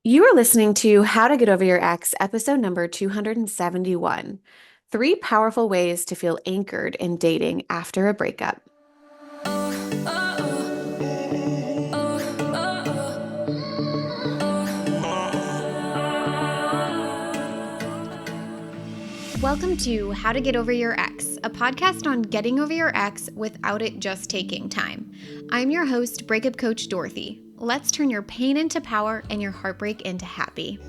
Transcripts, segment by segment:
You are listening to How to Get Over Your Ex, episode number 271. Three powerful ways to feel anchored in dating after a breakup. Welcome to How to Get Over Your Ex, a podcast on getting over your ex without it just taking time. I'm your host, breakup coach Dorothy. Let's turn your pain into power and your heartbreak into happy.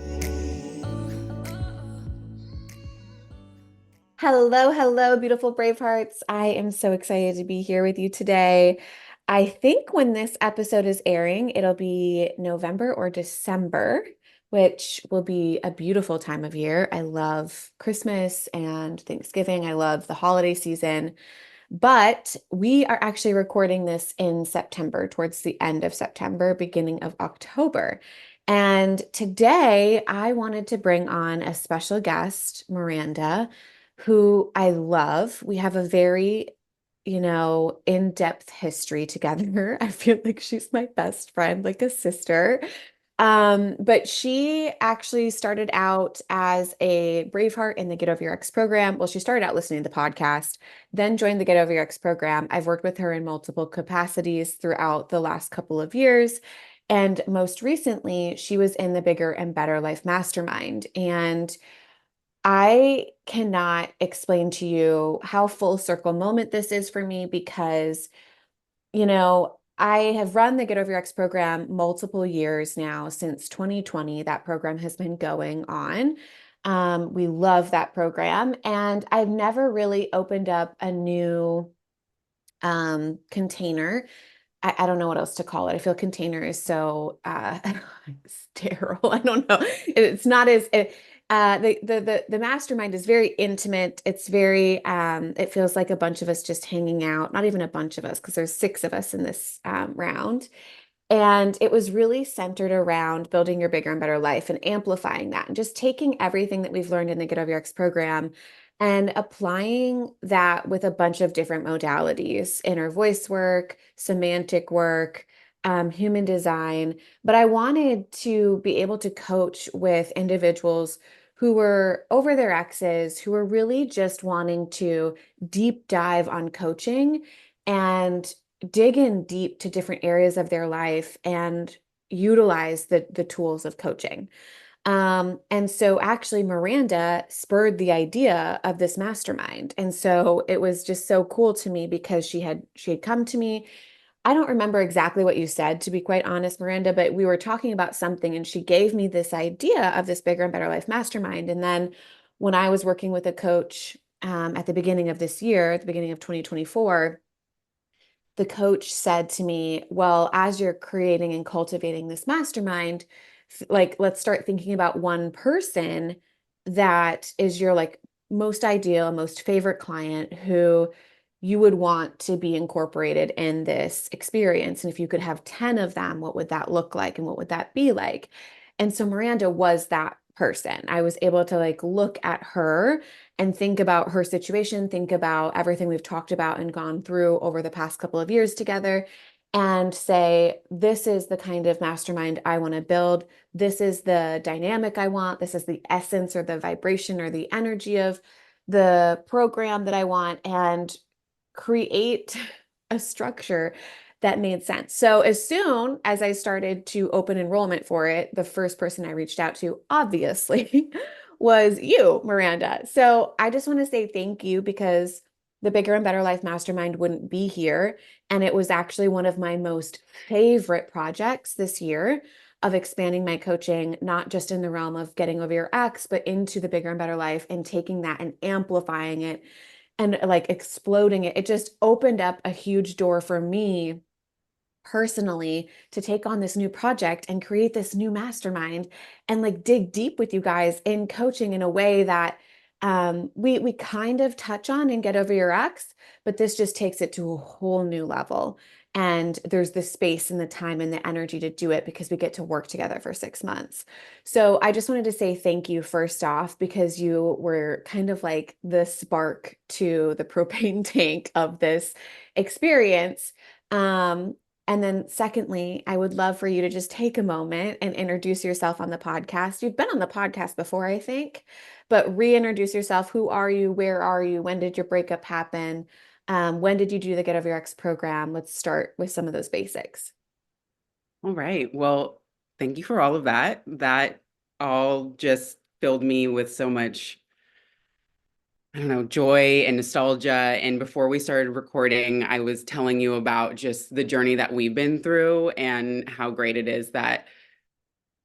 Hello, hello, beautiful Bravehearts. I am so excited to be here with you today. I think when this episode is airing, it'll be November or December, which will be a beautiful time of year. I love Christmas and Thanksgiving. I love the holiday season. But we are actually recording this in September, towards the end of September, beginning of October. And today I wanted to bring on a special guest, Miranda, who I love. We have a very, in-depth history together. I feel like she's my best friend, like a sister. But she actually started out as a Braveheart in the Get Over Your Ex program. Well, she started out listening to the podcast, then joined the Get Over Your Ex program. I've worked with her in multiple capacities throughout the last couple of years. And most recently, she was in the Bigger and Better Life Mastermind. And I cannot explain to you how full circle moment this is for me because I have run the Get Over Your Ex program multiple years now. Since 2020, that program has been going on. We love that program. And I've never really opened up a new container. I don't know what else to call it. I feel container is so sterile. I don't know. It's not as the mastermind is very intimate. It's very it feels like a bunch of us just hanging out. Not even a bunch of us, because there's six of us in this round. And it was really centered around building your bigger and better life and amplifying that and just taking everything that we've learned in the Get Over Your Ex program and applying that with a bunch of different modalities, inner voice work, semantic work, human design. But I wanted to be able to coach with individuals who were over their exes, who were really just wanting to deep dive on coaching and dig in deep to different areas of their life and utilize the tools of coaching. And so actually Miranda spurred the idea of this mastermind. And so it was just so cool to me because she had come to me. I don't remember exactly what you said, to be quite honest, Miranda, but we were talking about something and she gave me this idea of this bigger and better life mastermind. And then when I was working with a coach at the beginning of this year, at the beginning of 2024, the coach said to me, well, as you're creating and cultivating this mastermind, like let's start thinking about one person that is your like most ideal, most favorite client who you would want to be incorporated in this experience. And if you could have 10 of them, what would that look like? And what would that be like? And so Miranda was that person. I was able to like look at her and think about her situation, think about everything we've talked about and gone through over the past couple of years together, and say, this is the kind of mastermind I want to build. This is the dynamic I want. This is the essence or the vibration or the energy of the program that I want, and create a structure that made sense. So as soon as I started to open enrollment for it, the first person I reached out to, obviously, was you, Miranda. So I just want to say thank you because the Bigger and Better Life Mastermind wouldn't be here. And it was actually one of my most favorite projects this year of expanding my coaching, not just in the realm of getting over your ex, but into the bigger and better life and taking that and amplifying it and like exploding it. It just opened up a huge door for me personally to take on this new project and create this new mastermind and like dig deep with you guys in coaching in a way that we kind of touch on and get over your ex, but this just takes it to a whole new level. And there's the space and the time and the energy to do it because we get to work together for 6 months. So I just wanted to say thank you first off because you were kind of like the spark to the propane tank of this experience. And then, secondly, I would love for you to just take a moment and introduce yourself on the podcast. You've been on the podcast before, I think, but reintroduce yourself. Who are you? Where are you? When did your breakup happen? When did you do the Get Over Your Ex program? Let's start with some of those basics. All right. Well, thank you for all of that. That all just filled me with so much, I don't know, joy and nostalgia. And before we started recording, I was telling you about just the journey that we've been through and how great it is that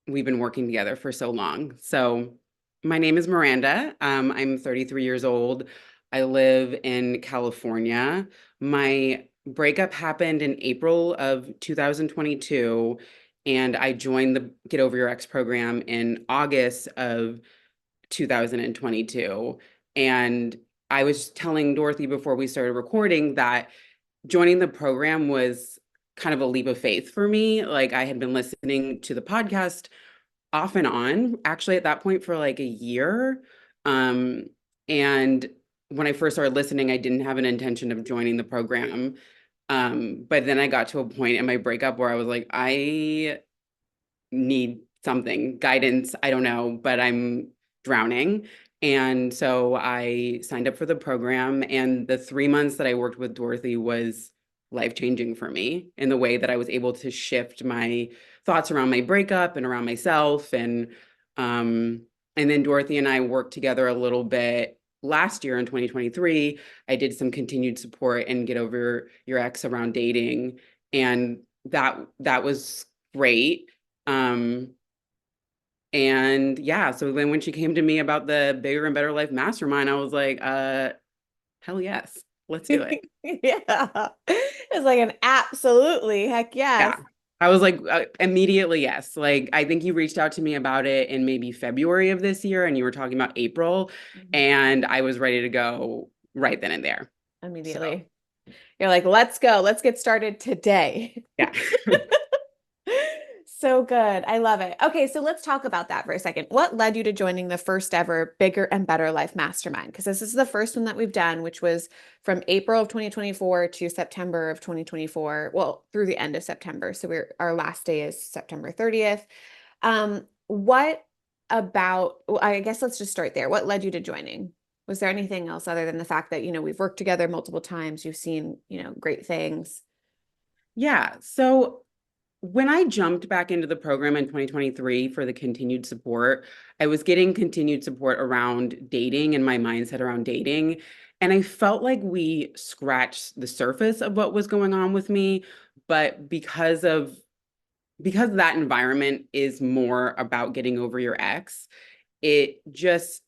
we've been working together for so long. So, my name is Miranda. I'm 33 years old. I live in California. My breakup happened in April of 2022, and I joined the Get Over Your Ex program in August of 2022. And I was telling Dorothy before we started recording that joining the program was kind of a leap of faith for me. Like, I had been listening to the podcast off and on, actually, at that point for like a year. Um, and when I first started listening, I didn't have an intention of joining the program. But then I got to a point in my breakup where I was like, I need something, guidance. I don't know, but I'm drowning. And so I signed up for the program. And the 3 months that I worked with Dorothy was life changing for me in the way that I was able to shift my thoughts around my breakup and around myself. Um, and then Dorothy and I worked together a little bit last year in 2023. I did some continued support and Get Over Your Ex around dating. And that was great. um, and yeah, so then when she came to me about the Bigger and Better Life Mastermind, I was like, hell yes, let's do it. Yeah. It's like an absolutely heck Yeah. yes. I was like, immediately yes. Like, I think you reached out to me about it in maybe February of this year, and you were talking about April, Mhm. and I was ready to go right then and there. So, Immediately. You're like, let's go. Let's get started today. yeah. So good. I love it. Okay, so let's talk about that for a second. What led you to joining the first ever Bigger and Better Life Mastermind? Because this is the first one that we've done, which was from April of 2024 to September of 2024. Well, through the end of September. So our last day is September 30th. What about, well, I guess let's just start there. What led you to joining? Was there anything else other than the fact that, we've worked together multiple times, you've seen, great things? Yeah. So when I jumped back into the program in 2023 for the continued support, I was getting continued support around dating and my mindset around dating. And I felt like we scratched the surface of what was going on with me. But because that environment is more about getting over your ex, it just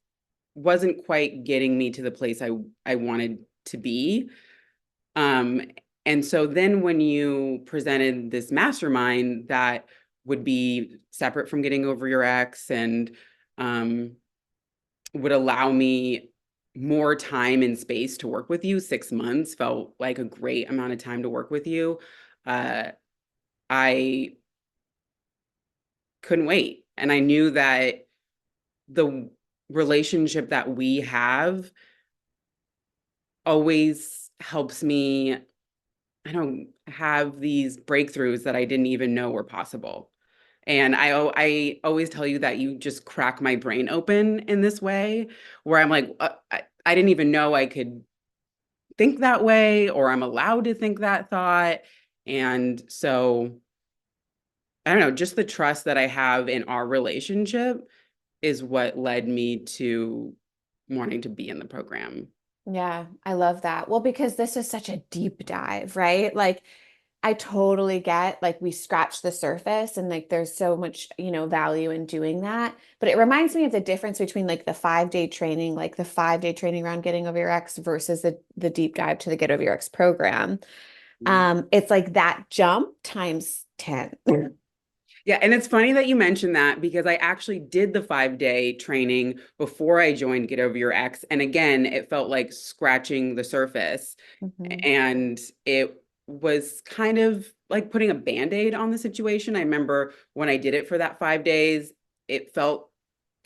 wasn't quite getting me to the place I wanted to be. Um, and so then when you presented this mastermind that would be separate from getting over your ex and um, would allow me more time and space to work with you, 6 months felt like a great amount of time to work with you. Uh, I couldn't wait. And I knew that the relationship that we have always helps me, I don't have these breakthroughs that I didn't even know were possible. And I always tell you that you just crack my brain open in this way, where I'm like, I didn't even know I could think that way, or I'm allowed to think that thought. And so, I don't know, just the trust that I have in our relationship is what led me to wanting to be in the program. Yeah, I love that. Well, because this is such a deep dive, right? Like, I totally get like we scratch the surface and like there's so much, value in doing that. But it reminds me of the difference between like the 5-day training, like the 5-day training around getting over your ex versus the deep dive to the Get Over Your Ex program. It's like that jump times 10. Yeah, and it's funny that you mentioned that because I actually did the 5-day training before I joined Get Over Your Ex. And again, it felt like scratching the surface. Mhm, And it was kind of like putting a band-aid on the situation. I remember when I did it for that 5 days, it felt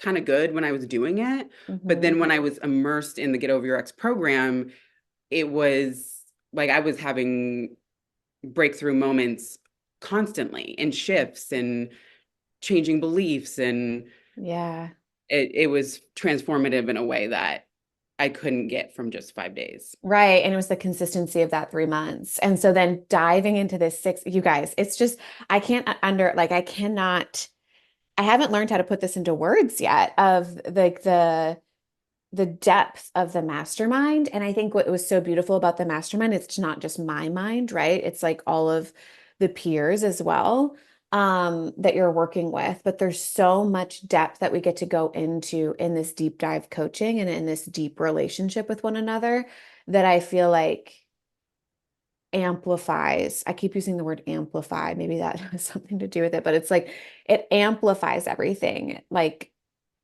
kind of good when I was doing it. But mhm. then when I was immersed in the Get Over Your Ex program, it was like I was having breakthrough moments constantly and shifts and changing beliefs. And Yeah. it was transformative in a way that I couldn't get from just 5 days. Right. And it was the consistency of that 3 months. And so then diving into this six, you guys, it's just, I can't like, I cannot, I haven't learned how to put this into words yet of like the depth of the mastermind. And I think what was so beautiful about the mastermind, it's not just my mind, right? It's like all of the peers as well, that you're working with. But there's so much depth that we get to go into in this deep dive coaching and in this deep relationship with one another that I feel like amplifies. I keep using the word amplify. Maybe that has something to do with it, but it's like it amplifies everything. Like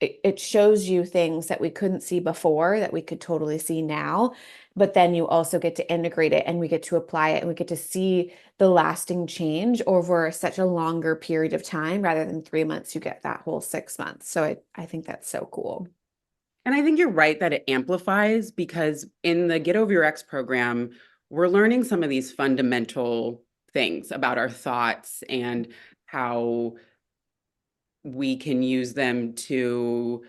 it shows you things that we couldn't see before that we could totally see now. But then you also get to integrate it and we get to apply it and we get to see the lasting change over such a longer period of time rather than 3 months. You get that whole 6 months. So I think that's so cool. And I think you're right that it amplifies because in the Get Over Your Ex program, we're learning some of these fundamental things about our thoughts and how we can use them to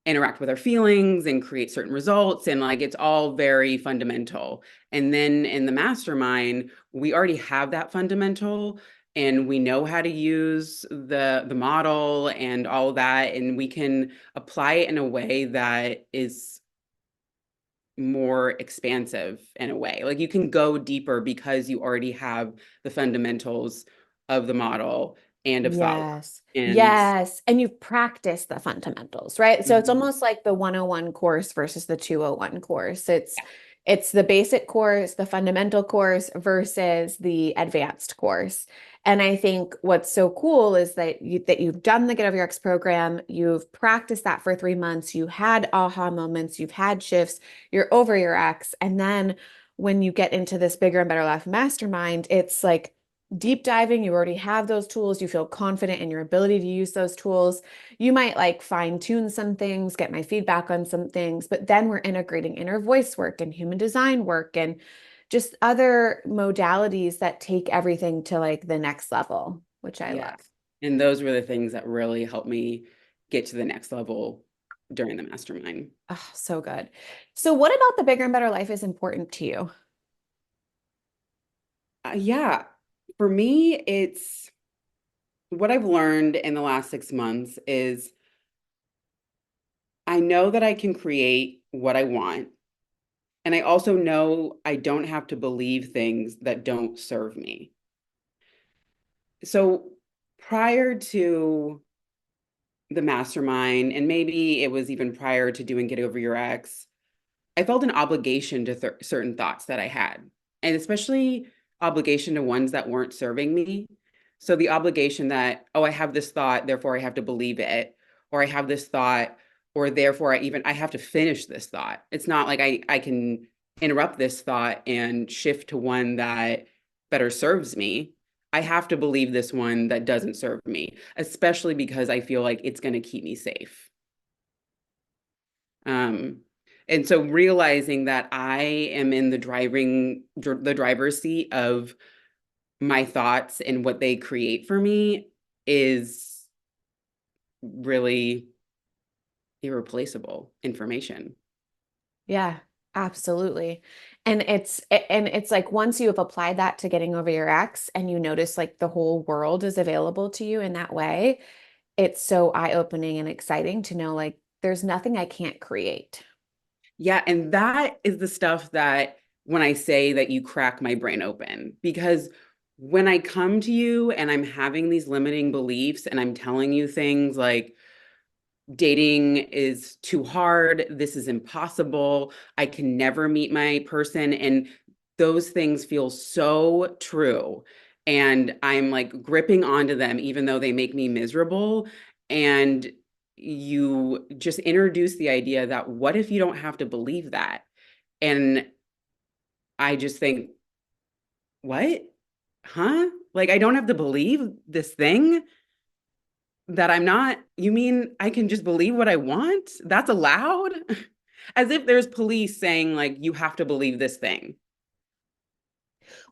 interact with our feelings and create certain results. And like it's all very fundamental. And then in the mastermind, we already have that fundamental and we know how to use the model and all that. And we can apply it in a way that is more expansive in a way. Like you can go deeper because you already have the fundamentals of the model and of thought work. Yes. And Yes. And you've practiced the fundamentals, right? So it's mhm, almost like the 101 course versus the 201 course. It's the basic course, the fundamental course versus the advanced course. And I think what's so cool is that you've done the Get Over Your Ex program, you've practiced that for 3 months, you had aha moments, you've had shifts, you're over your ex, and then when you get into this bigger and better life mastermind, it's like deep diving, you already have those tools, you feel confident in your ability to use those tools. You might like fine tune some things, get my feedback on some things, but then we're integrating inner voice work and human design work and just other modalities that take everything to like the next level, which I yeah. love. And those were the things that really helped me get to the next level during the mastermind. Oh, so good. So, what about the bigger and better life is important to you? Yeah, for me, it's what I've learned in the last 6 months is I know that I can create what I want. And I also know I don't have to believe things that don't serve me. So prior to the mastermind, and maybe it was even prior to doing Get Over Your Ex, I felt an obligation to certain thoughts that I had, and especially obligation to ones that weren't serving me. So the obligation that, oh, I have this thought, therefore I have to believe it, or I have this thought, or therefore I have to finish this thought. It's not like I can interrupt this thought and shift to one that better serves me. I have to believe this one that doesn't serve me, especially because I feel like it's going to keep me safe. Um, and so realizing that I am in the driver's seat of my thoughts and what they create for me is really irreplaceable information. Yeah, absolutely. And it's like once you have applied that to getting over your ex and you notice like the whole world is available to you in that way, it's so eye-opening and exciting to know like there's nothing I can't create. Yeah, and that is the stuff that when I say that you crack my brain open, because when I come to you and I'm having these limiting beliefs and I'm telling you things like, dating is too hard. This is impossible. I can never meet my person. And those things feel so true. And I'm like gripping onto them, even though they make me miserable. And you just introduce the idea that what if you don't have to believe that? And I just think, what? Huh? Like, I don't have to believe this thing that I'm not, you mean I can just believe what I want? That's allowed? As if there's police saying, like, you have to believe this thing.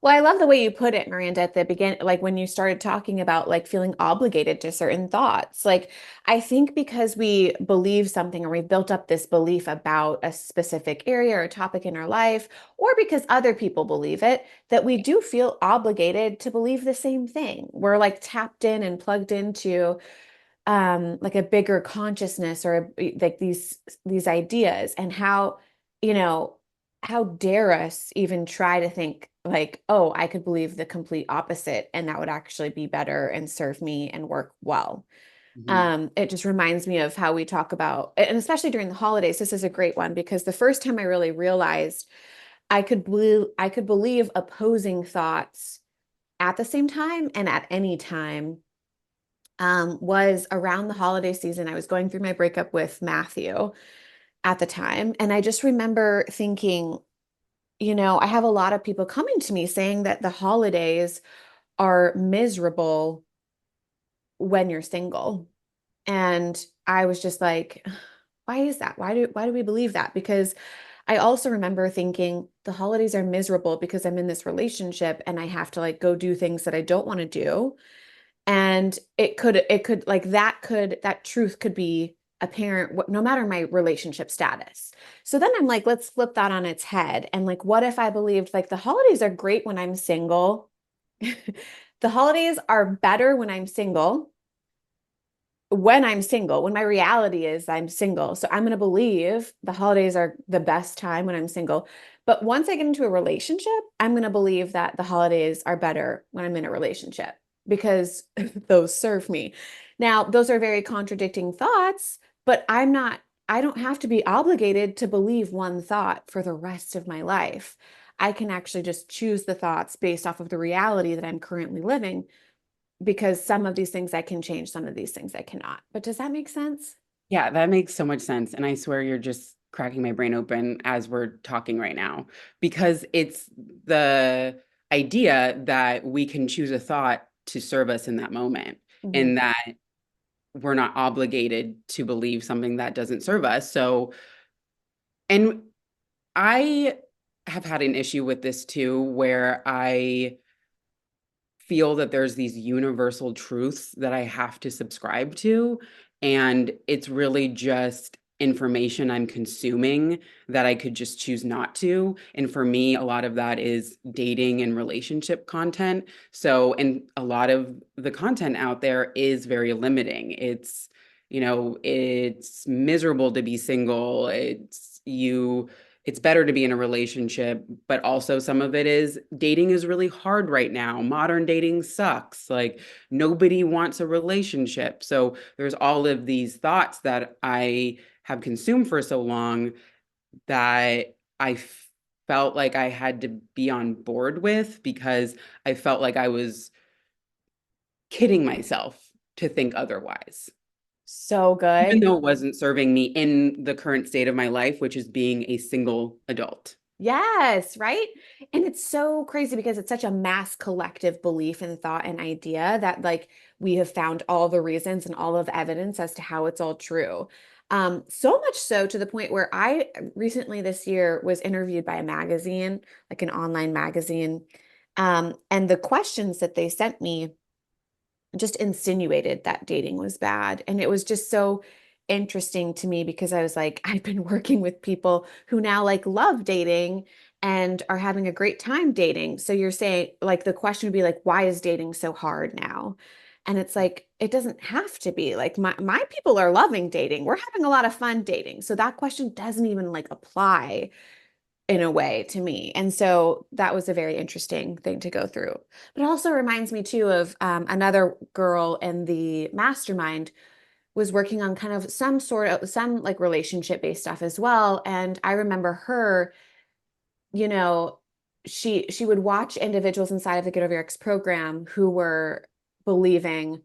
Well, I love the way you put it, Miranda, at the beginning, like when you started talking about like feeling obligated to certain thoughts. Like, I think because we believe something or we've built up this belief about a specific area or topic in our life, or because other people believe it, that we do feel obligated to believe the same thing. We're like tapped in and plugged into like a bigger consciousness or like these ideas and how you know how dare us even try to think like, oh, I could believe the complete opposite and that would actually be better and serve me and work well. Mhm. It just reminds me of how we talk about, and especially during the holidays, this is a great one because the first time I really realized I could believe opposing thoughts at the same time and at any time was around the holiday season. I was going through my breakup with Matthew at the time. And I just remember thinking, I have a lot of people coming to me saying that the holidays are miserable when you're single. And I was just like, why is that? Why do we believe that? Because I also remember thinking the holidays are miserable because I'm in this relationship and I have to like go do things that I don't want to do. And it could like that truth could be apparent no matter my relationship status. So then I'm like, let's flip that on its head. And like, what if I believed like the holidays are great when I'm single? The holidays are better when I'm single, when my reality is I'm single. So I'm going to believe the holidays are the best time when I'm single. But once I get into a relationship, I'm going to believe that the holidays are better when I'm in a relationship because those serve me. Now, those are very contradicting thoughts, but I don't have to be obligated to believe one thought for the rest of my life. I can actually just choose the thoughts based off of the reality that I'm currently living because some of these things I can change, some of these things I cannot. But does that make sense? Yeah, that makes so much sense. And I swear you're just cracking my brain open as we're talking right now, because it's the idea that we can choose a thought to serve us in that moment Mhm. and that we're not obligated to believe something that doesn't serve us. So, and I have had an issue with this too, where I feel that there's these universal truths that I have to subscribe to. And it's really just information I'm consuming that I could just choose not to. And for me, a lot of that is dating and relationship content. So, and a lot of the content out there is very limiting. It's miserable to be single. It's better to be in a relationship, but also some of it is dating is really hard right now. Modern dating sucks. Like nobody wants a relationship. So there's all of these thoughts that I have consumed for so long that felt like I had to be on board with because I felt like I was kidding myself to think otherwise, So even good. though it wasn't serving me in the current state of my life, which is being a single adult. Yes, right? And it's so crazy because it's such a mass collective belief and thought and idea that like we have found all the reasons and all of evidence as to how it's all true. So much so to the point where I recently this year was interviewed by a magazine, like an online magazine. And the questions that they sent me just insinuated that dating was bad. And it was just so interesting to me because I was like, I've been working with people who now like love dating and are having a great time dating. So you're saying, like, the question would be like, why is dating so hard now? And it's like, it doesn't have to be like my people are loving dating. We're having a lot of fun dating. So that question doesn't even like apply in a way to me. And so that was a very interesting thing to go through. But it also reminds me too of another girl in the mastermind was working on kind of some like relationship based stuff as well. And I remember her, you know, she would watch individuals inside of the Get Over Your Ex program who were believing,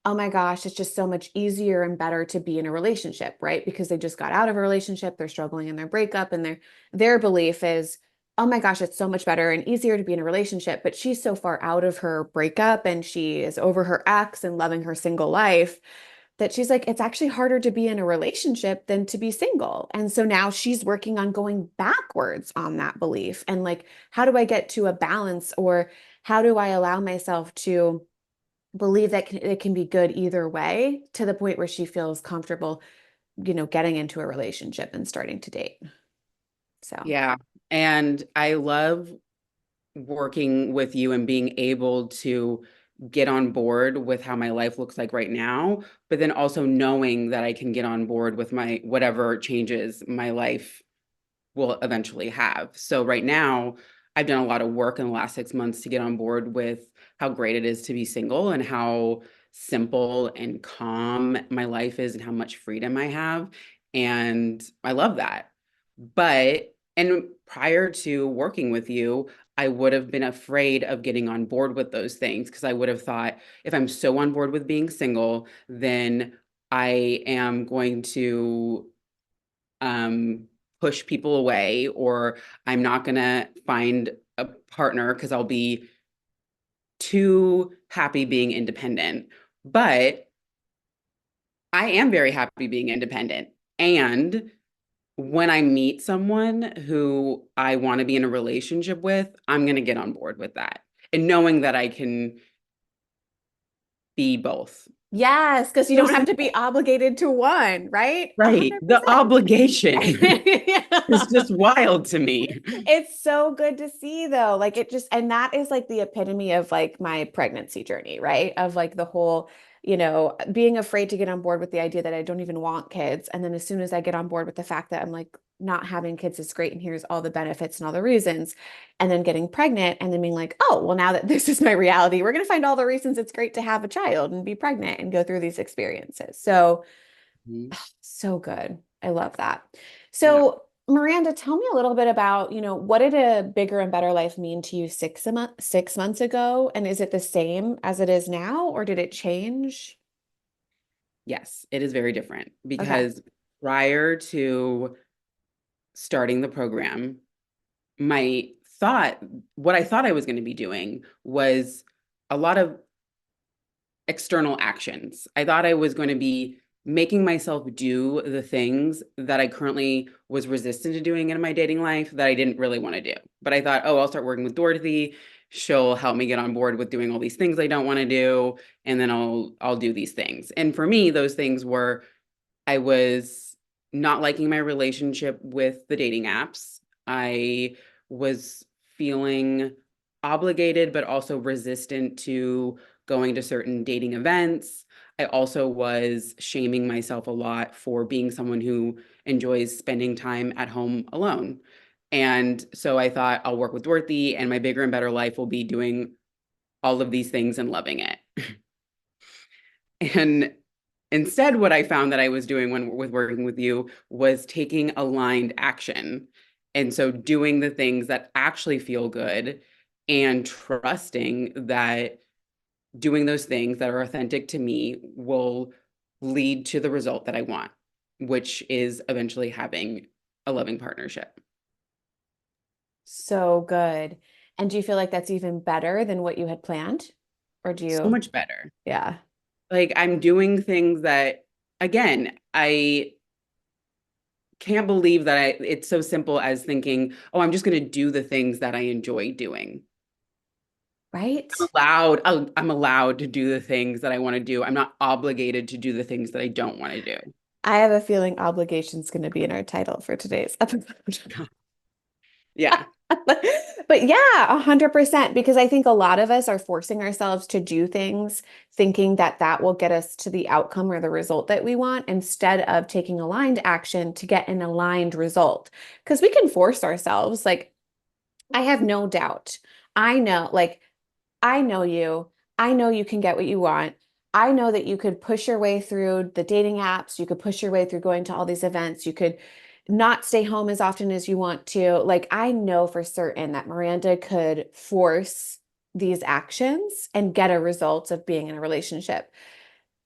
oh my gosh, it's just so much easier and better to be in a relationship, right? Because they just got out of a relationship, they're struggling in their breakup, and their belief is, oh my gosh, it's so much better and easier to be in a relationship. But she's so far out of her breakup and she is over her ex and loving her single life that she's like, it's actually harder to be in a relationship than to be single. And so now she's working on going backwards on that belief. And like, how do I get to a balance, or how do I allow myself to believe that it can be good either way, to the point where she feels comfortable, getting into a relationship and starting to date. So, Yeah. And I love working with you and being able to get on board with how my life looks like right now, but then also knowing that I can get on board with my whatever changes my life will eventually have. So right now, I've done a lot of work in the last 6 months to get on board with how great it is to be single and how simple and calm my life is and how much freedom I have. And I love that. And prior to working with you, I would have been afraid of getting on board with those things because I would have thought if I'm so on board with being single, then I am going to um, push people away, or I'm not going to find a partner because I'll be too happy being independent. But I am very happy being independent. And when I meet someone who I want to be in a relationship with, I'm going to get on board with that. And knowing that I can be both. yes, because you So don't have to be simple. obligated to one, right? Right. The 100%. obligation is Yeah. just wild to me. It's so good to see though. Like it just, and that is like the epitome of like my pregnancy journey, right? Of like the whole, being afraid to get on board with the idea that I don't even want kids. And then as soon as I get on board with the fact that I'm like, not having kids is great and here's all the benefits and all the reasons, and then getting pregnant and then being like, oh, well, now that this is my reality, we're going to find all the reasons it's great to have a child and be pregnant and go through these experiences. So, Mhm. so good. I love that. Yeah. So, Miranda, tell me a little bit about, what did a bigger and better life mean to you 6 months ago? And is it the same as it is now, or did it change? Yes, it is very different Okay. because prior to starting the program, my thought, what I thought I was going to be doing was a lot of external actions. I thought I was going to be making myself do the things that I currently was resistant to doing in my dating life that I didn't really want to do. But I thought, oh, I'll start working with Dorothy. She'll help me get on board with doing all these things I don't want to do, and then I'll do these things. And for me, those things were I was not liking my relationship with the dating apps. I was feeling obligated, but also resistant to going to certain dating events. I also was shaming myself a lot for being someone who enjoys spending time at home alone. And so I thought I'll work with Dorothy, and my bigger and better life will be doing all of these things and loving it. And instead, what I found that I was doing when with working with you was taking aligned action. And so doing the things that actually feel good and trusting that doing those things that are authentic to me will lead to the result that I want, which is eventually having a loving partnership. So good. And do you feel like that's even better than what you had planned? Or do So you? much better. Yeah. Like I'm doing things that, again, I can't believe that it's so simple as thinking, oh, I'm just going to do the things that I enjoy doing. Right? I'm allowed to do the things that I want to do. I'm not obligated to do the things that I don't want to do. I have a feeling obligation's going to be in our title for today's episode. Yeah. But yeah, 100%, because I think a lot of us are forcing ourselves to do things thinking that that will get us to the outcome or the result that we want, instead of taking aligned action to get an aligned result. Because we can force ourselves. Like, I have no doubt. I know, like, I know you. I know you can get what you want. I know that you could push your way through the dating apps. You could push your way through going to all these events. You could not stay home as often as you want to. Like, I know for certain that Miranda could force these actions and get a result of being in a relationship.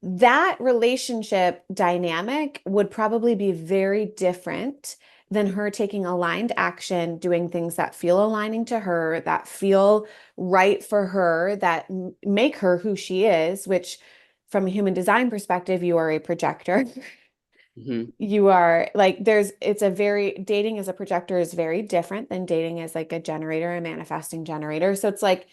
That relationship dynamic would probably be very different than her taking aligned action, doing things that feel aligning to her, that feel right for her, that make her who she is, which from a human design perspective, you are a projector. Hmm. You are like, it's a very, dating as a projector is very different than dating as like a generator, a manifesting generator. So it's like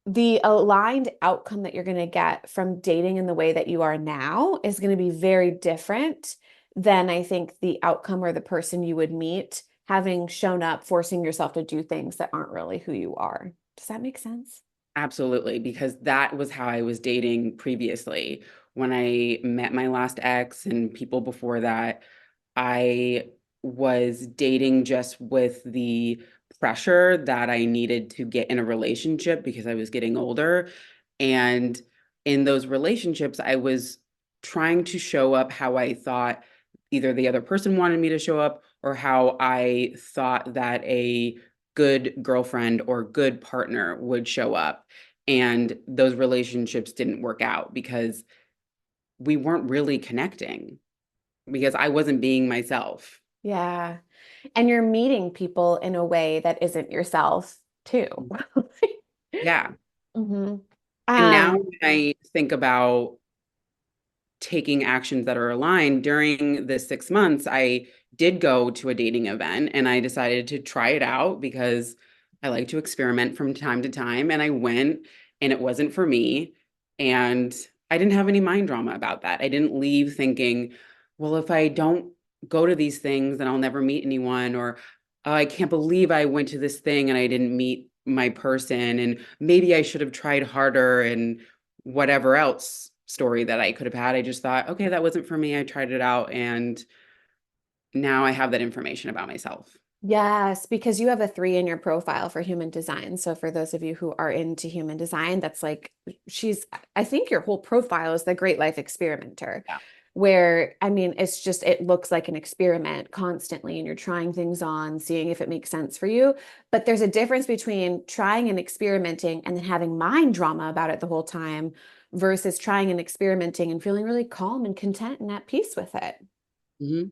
the aligned outcome that you're going to get from dating in the way that you are now is going to be very different than I think the outcome or the person you would meet having shown up, forcing yourself to do things that aren't really who you are. Does that make sense? Absolutely, because that was how I was dating previously. When I met my last ex and people before that, I was dating just with the pressure that I needed to get in a relationship because I was getting older. And in those relationships, I was trying to show up how I thought either the other person wanted me to show up or how I thought that a good girlfriend or good partner would show up. And those relationships didn't work out because we weren't really connecting because I wasn't being myself. Yeah. And you're meeting people in a way that isn't yourself too. Yeah. hmm And now Um, when I think about taking actions that are aligned during the 6 months, I did go to a dating event and I decided to try it out because I like to experiment from time to time. And I went and it wasn't for me. And I didn't have any mind drama about that. I didn't leave thinking, well, if I don't go to these things, then I'll never meet anyone. Or oh, I can't believe I went to this thing and I didn't meet my person. And maybe I should have tried harder and whatever else story that I could have had. I just thought, okay, that wasn't for me. I tried it out and now I have that information about myself. yes, because you have a 3 in your profile for human design. So for those of you who are into human design, that's like she's, I think your whole profile is the great life experimenter, Yeah. where I mean, it's just, it looks like an experiment constantly, and you're trying things on, seeing if it makes sense for you. But there's a difference between trying and experimenting and then having mind drama about it the whole time versus trying and experimenting and feeling really calm and content and at peace with it. Hmm.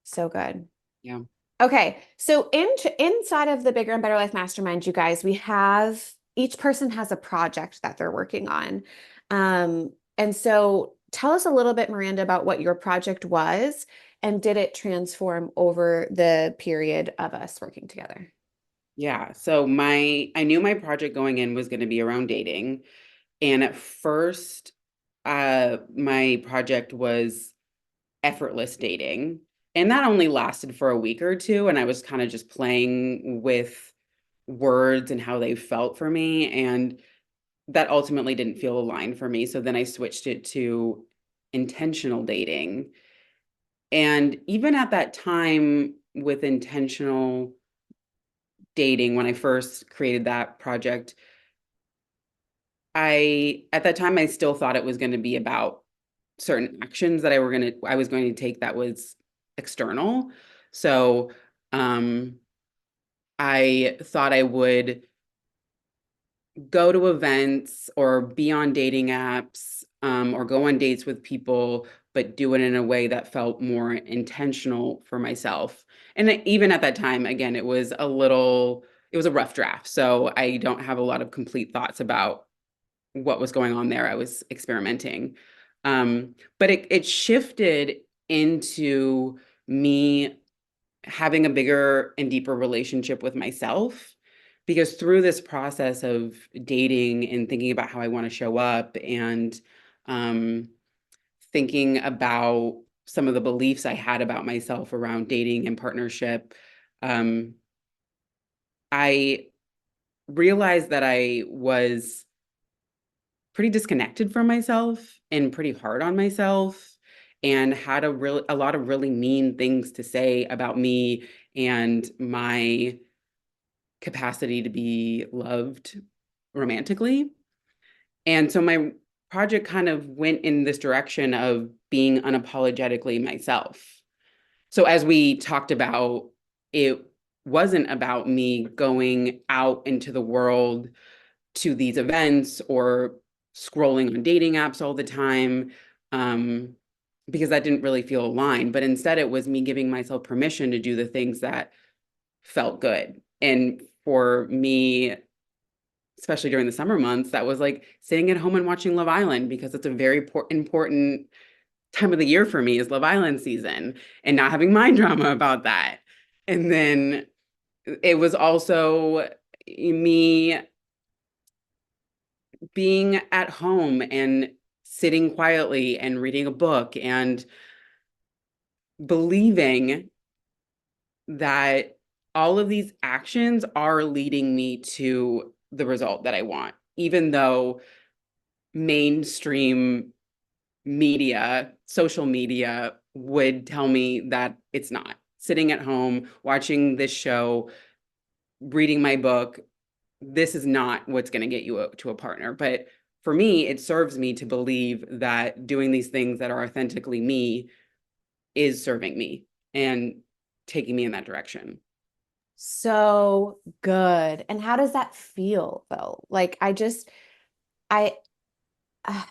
So good. Yeah. Okay, so inside of the Bigger and Better Life Mastermind, you guys, we have each person has a project that they're working on. And so tell us a little bit, Miranda, about what your project was and did it transform over the period of us working together? Yeah. So I knew my project going in was going to be around dating. And at first, my project was effortless dating. And that only lasted for a week or two. And I was kind of just playing with words and how they felt for me. And that ultimately didn't feel aligned for me. So then I switched it to intentional dating. And even at that time with intentional dating, when I first created that project, at that time, I still thought it was going to be about certain actions that I was going to take that was external. So, um, I thought I would go to events or be on dating apps, or go on dates with people, but do it in a way that felt more intentional for myself. And even at that time, again, it was a rough draft. So I don't have a lot of complete thoughts about what was going on there. I was experimenting. But it shifted into me having a bigger and deeper relationship with myself because through this process of dating and thinking about how I want to show up and um, thinking about some of the beliefs I had about myself around dating and partnership, um, I realized that I was pretty disconnected from myself and pretty hard on myself and had a lot of really mean things to say about me and my capacity to be loved romantically. And so my project kind of went in this direction of being unapologetically myself. So as we talked about, it wasn't about me going out into the world to these events or scrolling on dating apps all the time, um, because that didn't really feel aligned. But instead, it was me giving myself permission to do the things that felt good. And for me, especially during the summer months, that was like sitting at home and watching Love Island because it's a very important time of the year for me is Love Island season and not having mind drama about that. And then it was also me being at home and sitting quietly and reading a book and believing that all of these actions are leading me to the result that I want, even though mainstream media, social media would tell me that it's not. Sitting at home, watching this show, reading my book, this is not what's going to get you to a partner. But for me, it serves me to believe that doing these things that are authentically me is serving me and taking me in that direction. So good. And how does that feel though? Like I uh,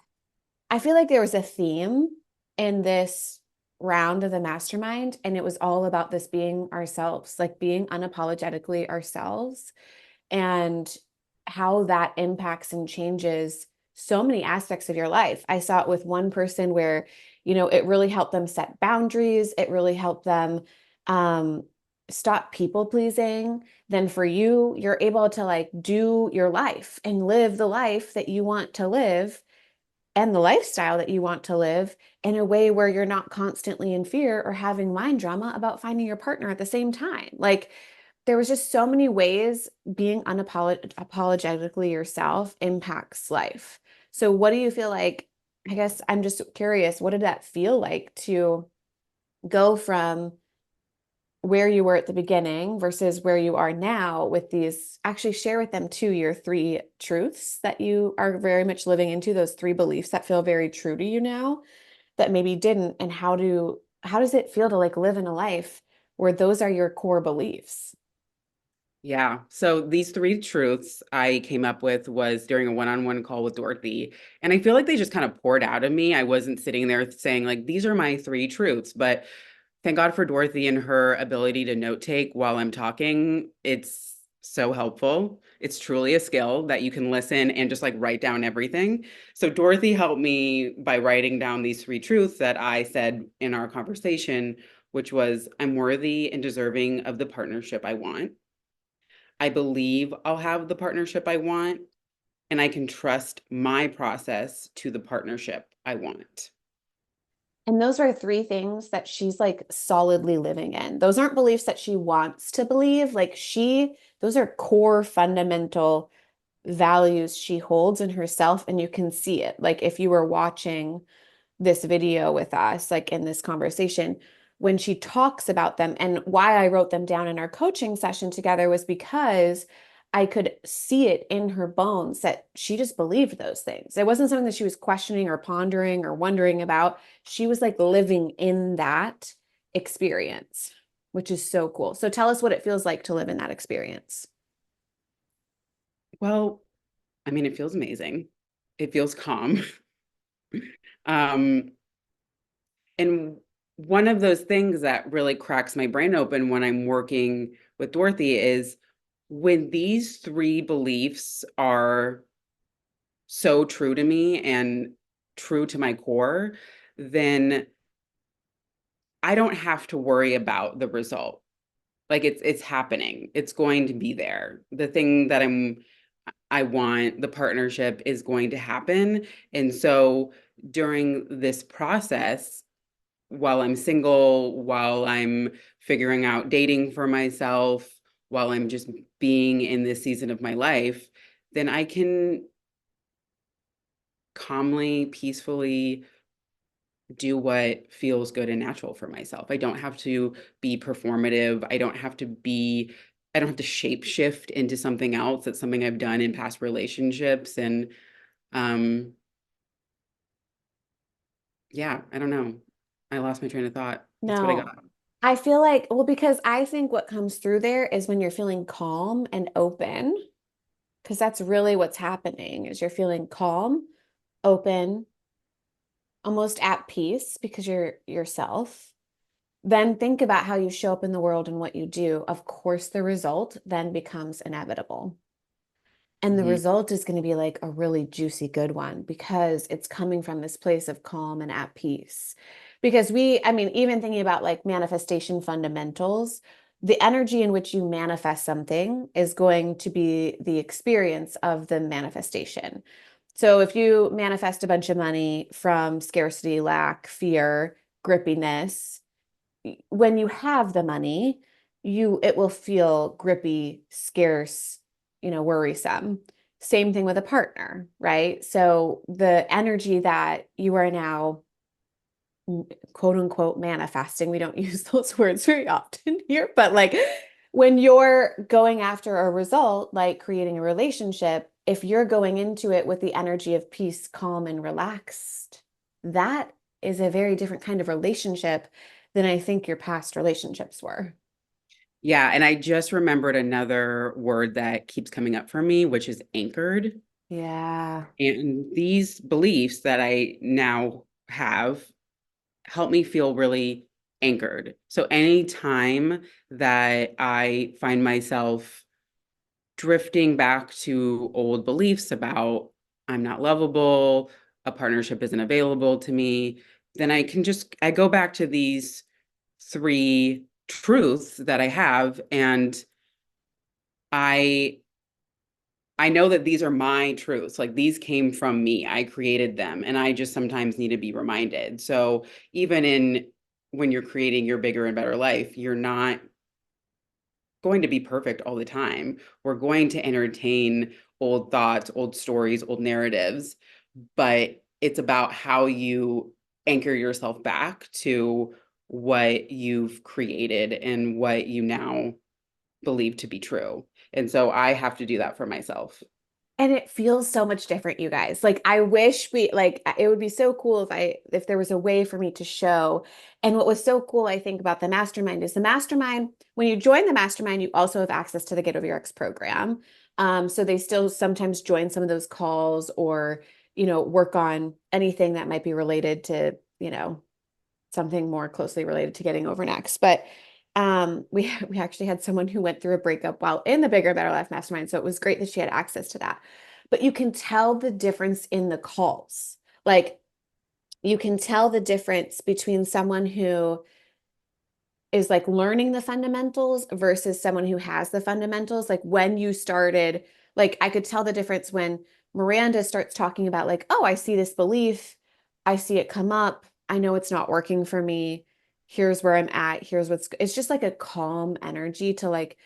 I feel like there was a theme in this round of the mastermind, and it was all about this being ourselves, like being unapologetically ourselves, and how that impacts and changes so many aspects of your life. I saw it with one person where, it really helped them set boundaries. It really helped them um, stop people pleasing. Then for you, you're able to like do your life and live the life that you want to live and the lifestyle that you want to live in a way where you're not constantly in fear or having mind drama about finding your partner at the same time. Like there was just so many ways being unapologetically yourself impacts life. So what do you feel like? I guess I'm just curious, what did that feel like to go from where you were at the beginning versus where you are now with these? Actually share with them too your three truths that you are very much living into, those three beliefs that feel very true to you now that maybe didn't, and how does it feel to like live in a life where those are your core beliefs? Yeah. So these three truths I came up with was during a one-on-one call with Dorothy. And I feel like they just kind of poured out of me. I wasn't sitting there saying like, these are my three truths, but thank God for Dorothy and her ability to note take while I'm talking. It's so helpful. It's truly a skill that you can listen and just like write down everything. So Dorothy helped me by writing down these three truths that I said in our conversation, which was I'm worthy and deserving of the partnership I want. I believe I'll have the partnership I want, and I can trust my process to the partnership I want. And those are three things that she's like solidly living in. Those aren't beliefs that she wants to believe. Those are core fundamental values she holds in herself, and you can see it. Like if you were watching this video with us, like in this conversation, when she talks about them, and why I wrote them down in our coaching session together was because I could see it in her bones that she just believed those things. It wasn't something that she was questioning or pondering or wondering about. She was like living in that experience, which is so cool. So tell us what it feels like to live in that experience. Well, I mean, it feels amazing. It feels calm. Um, and one of those things that really cracks my brain open when I'm working with Dorothy is when these three beliefs are so true to me and true to my core, then I don't have to worry about the result. Like it's happening. It's going to be there. The thing that I want, the partnership is going to happen. And so during this process, while I'm single, while I'm figuring out dating for myself, while I'm just being in this season of my life, then I can calmly, peacefully do what feels good and natural for myself. I don't have to be performative. I don't have to shape shift into something else. That's something I've done in past relationships. And um, yeah, I don't know. I lost my train of thought. That's what I No, got. I feel like, well, because I think what comes through there is when you're feeling calm and open, because that's really what's happening is you're feeling calm, open, almost at peace because you're yourself. Then think about how you show up in the world and what you do. Of course, the result then becomes inevitable. And the Mhm. result is going to be like a really juicy, good one because it's coming from this place of calm and at peace. Because I mean, even thinking about like manifestation fundamentals, the energy in which you manifest something is going to be the experience of the manifestation. So if you manifest a bunch of money from scarcity, lack, fear, grippiness, when you have the money, it will feel grippy, scarce, worrisome. Same thing with a partner, right? So the energy that you are now quote unquote manifesting, we don't use those words very often here, but like when you're going after a result, like creating a relationship, if you're going into it with the energy of peace, calm, and relaxed, that is a very different kind of relationship than I think your past relationships were. Yeah, and I just remembered another word that keeps coming up for me, which is anchored. Yeah. And these beliefs that I now have help me feel really anchored. So anytime that I find myself drifting back to old beliefs about I'm not lovable, a partnership isn't available to me, then I go back to these three truths that I have, and I I know that these are my truths. Like these came from me. I created them, and I just sometimes need to be reminded. So even in when you're creating your bigger and better life, you're not going to be perfect all the time. We're going to entertain old thoughts, old stories, old narratives, but it's about how you anchor yourself back to what you've created and what you now believe to be true. And so I have to do that for myself. And it feels so much different, you guys. Like I wish it would be so cool if there was a way for me to show. And what was so cool, I think, about the mastermind is the mastermind, when you join the mastermind, you also have access to the Get Over Your Ex program. So they still sometimes join some of those calls or, work on anything that might be related to, something more closely related to getting over next. But we actually had someone who went through a breakup while in the Bigger Better Life Mastermind, so it was great that she had access to that. But you can tell the difference in the calls. Like you can tell the difference between someone who is like learning the fundamentals versus someone who has the fundamentals. Like when you started, like I could tell the difference when Miranda starts talking about like, oh, I see this belief, I see it come up, I know it's not working for me. Here's where I'm at. It's just like a calm energy to like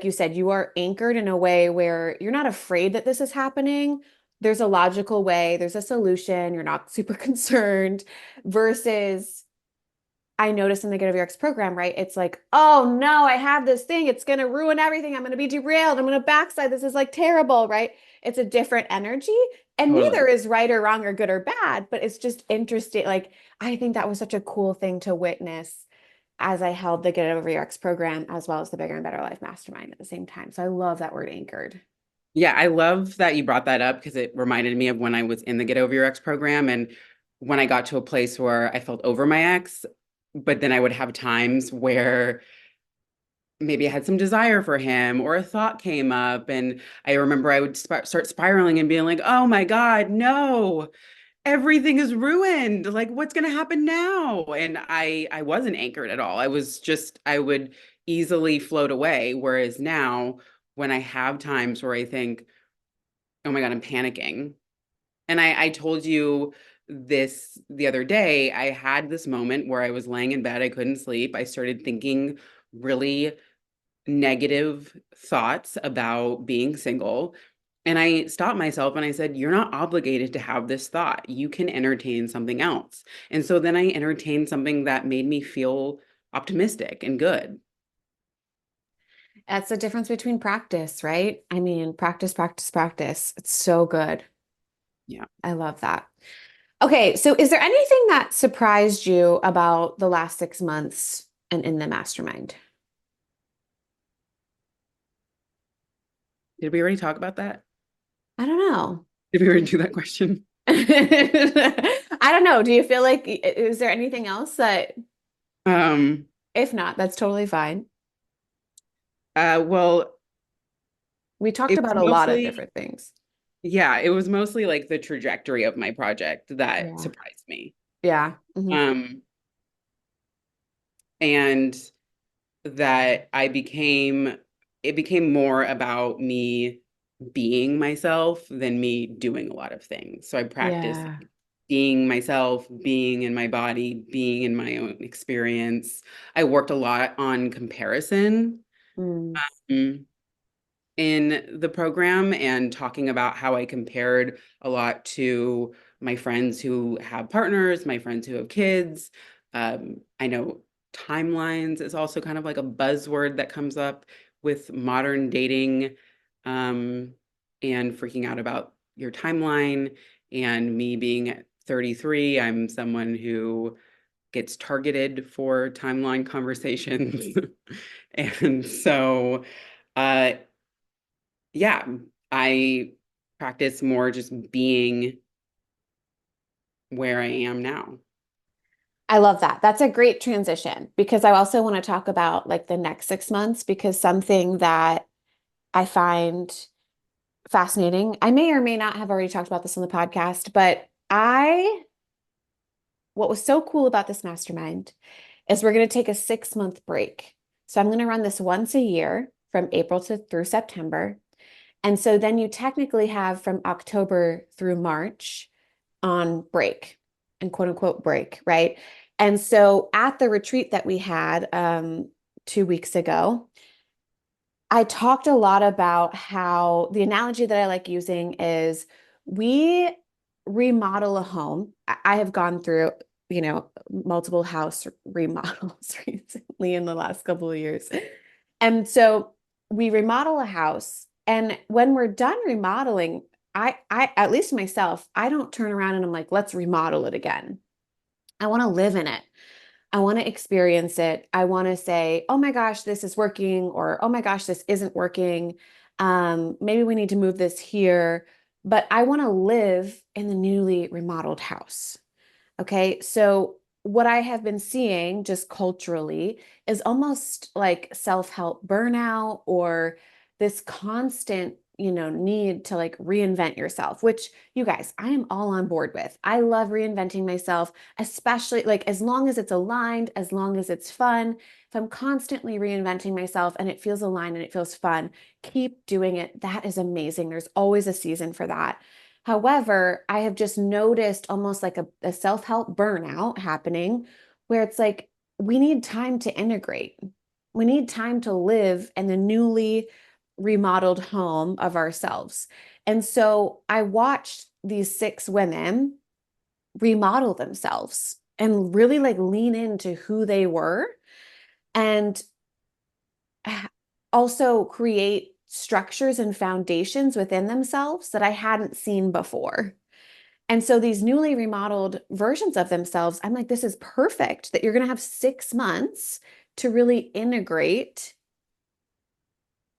you said, you are anchored in a way where you're not afraid that this is happening. There's a logical way, there's a solution, you're not super concerned versus I noticed in the Get Over Your Ex program, right? It's like, oh no, I have this thing. It's going to ruin everything. I'm going to be derailed. I'm going to backslide. This is like terrible, right? It's a different energy. And neither Totally. is right or wrong or good or bad, but it's just interesting. Like, I think that was such a cool thing to witness as I held the Get Over Your Ex program as well as the Bigger and Better Life Mastermind at the same time. So I love that word anchored. Yeah, I love that you brought that up because it reminded me of when I was in the Get Over Your Ex program and when I got to a place where I felt over my ex, but then I would have times where maybe I had some desire for him or a thought came up. And I remember I would start spiraling and being like, oh my God, no, everything is ruined. Like, what's going to happen now? And I wasn't anchored at all. I would easily float away. Whereas now, when I have times where I think, oh my God, I'm panicking. And I told you this the other day. I had this moment where I was laying in bed, I couldn't sleep. I started thinking really negative thoughts about being single. And I stopped myself and I said, you're not obligated to have this thought. You can entertain something else. And so then I entertained something that made me feel optimistic and good. That's the difference between practice, right? I mean, practice, practice, practice. It's so good. Yeah. I love that. Okay, so is there anything that surprised you about the last 6 months and in the mastermind? Did we already talk about that? I don't know. Did we already do that question? I don't know. Do you feel like, is there anything else that, Um, if not, that's totally fine. well, We talked It about was a lot of mostly, different things. yeah, it was mostly like the trajectory of my project that Yeah. surprised me. Yeah. Hmm. Um, and that it became more about me being myself than me doing a lot of things. So I practiced Yeah. being myself, being in my body, being in my own experience. I worked a lot on comparison. Mm. Mm. In the program and talking about how I compared a lot to my friends who have partners, my friends who have kids. I know timelines is also kind of like a buzzword that comes up with modern dating, um, and freaking out about your timeline. And me being at 33, I'm someone who gets targeted for timeline conversations. And so, uh, yeah, I practice more just being where I am now. I love that. That's a great transition because I also want to talk about like the next 6 months because something that I find fascinating. I may or may not have already talked about this on the podcast, but what was so cool about this mastermind is we're going to take a 6 month break. So I'm going to run this once a year from April to through September. And so then you technically have from October through March on break and quote unquote break, right? And so at the retreat that we had 2 weeks ago, I talked a lot about how the analogy that I like using is we remodel a home. I have gone through, multiple house remodels recently in the last couple of years. And so we remodel a house, and when we're done remodeling, I at least myself, I don't turn around and I'm like, let's remodel it again. I want to live in it. I want to experience it. I want to say, oh my gosh, this is working, or oh my gosh, this isn't working. Maybe we need to move this here. But I want to live in the newly remodeled house. Okay, so what I have been seeing just culturally is almost like self-help burnout or this constant, need to like reinvent yourself, which you guys, I am all on board with. I love reinventing myself, especially like as long as it's aligned, as long as it's fun. If I'm constantly reinventing myself and it feels aligned and it feels fun, keep doing it. That is amazing. There's always a season for that. However, I have just noticed almost like a self-help burnout happening where it's like we need time to integrate. We need time to live in the newly remodeled home of ourselves. And so I watched these 6 women remodel themselves and really like lean into who they were and also create structures and foundations within themselves that I hadn't seen before. And so these newly remodeled versions of themselves, I'm like, this is perfect that you're going to have 6 months to really integrate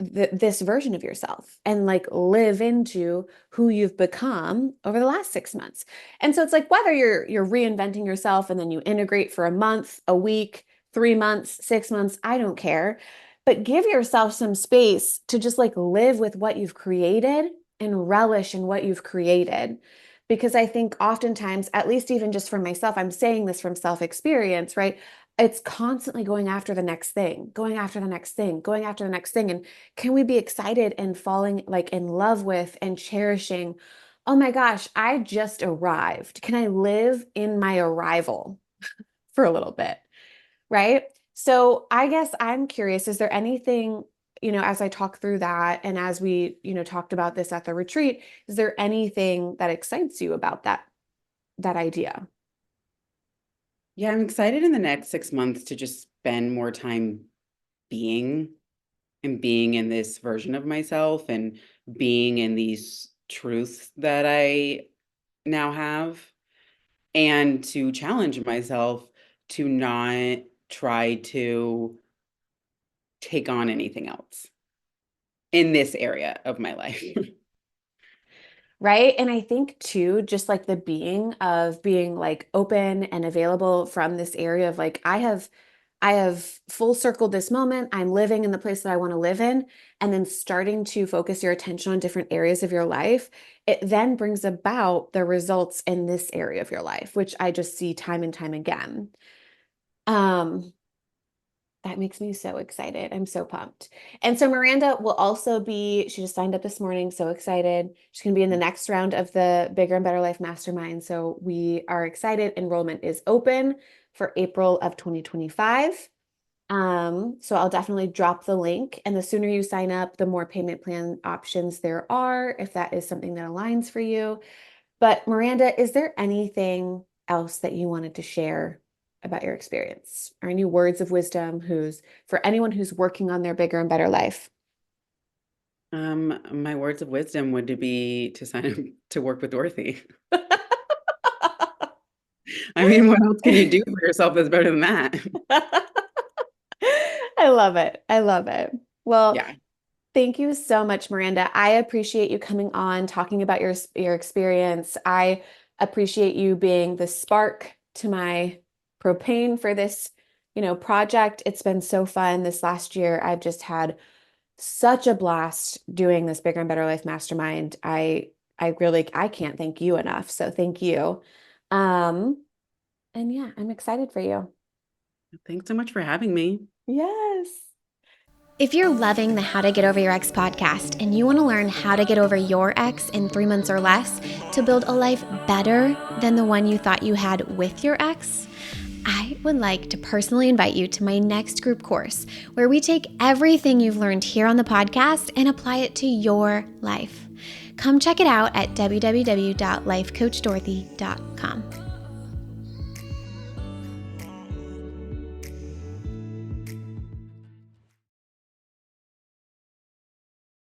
this version of yourself and like live into who you've become over the last 6 months. And so it's like whether you're reinventing yourself and then you integrate for a month, a week, 3 months, 6 months, I don't care. But give yourself some space to just like live with what you've created and relish in what you've created. Because I think oftentimes, at least even just for myself, I'm saying this from self experience, right? It's constantly going after the next thing, going after the next thing, going after the next thing. And can we be excited and falling like in love with and cherishing? Oh my gosh, I just arrived. Can I live in my arrival for a little bit? Right. So I guess I'm curious, is there anything, as I talk through that and as we, talked about this at the retreat, is there anything that excites you about that idea? Yeah, I'm excited in the next 6 months to just spend more time being and being in this version of myself and being in these truths that I now have, and to challenge myself to not try to take on anything else in this area of my life. Right. And I think too, just like the being of being like open and available from this area of like, I have I have full circled this moment. I'm living in the place that I want to live in, and then starting to focus your attention on different areas of your life, it then brings about the results in this area of your life, which I just see time and time again. Um, that makes me so excited. I'm so pumped. And so Miranda will also be, she just signed up this morning, so excited. She's going to be in the next round of the Bigger and Better Life Mastermind. So we are excited. Enrollment is open for April of 2025. So I'll definitely drop the link. And the sooner you sign up, the more payment plan options there are, if that is something that aligns for you. But Miranda, is there anything else that you wanted to share about your experience or any words of wisdom for anyone who's working on their bigger and better life? My words of wisdom would be to sign up to work with Dorothy. I mean, what else can you do for yourself that's better than that? I love it. I love it. Well, Yeah. thank you so much, Miranda. I appreciate you coming on, talking about your experience. I appreciate you being the spark to my propane for this, project. It's been so fun this last year. I've just had such a blast doing this Bigger and Better Life Mastermind. I can't thank you enough. So thank you. And yeah, I'm excited for you. Thanks so much for having me. Yes. If you're loving the How to Get Over Your Ex podcast and you want to learn how to get over your ex in 3 months or less to build a life better than the one you thought you had with your ex, I would like to personally invite you to my next group course where we take everything you've learned here on the podcast and apply it to your life. Come check it out at www.lifecoachdorothy.com.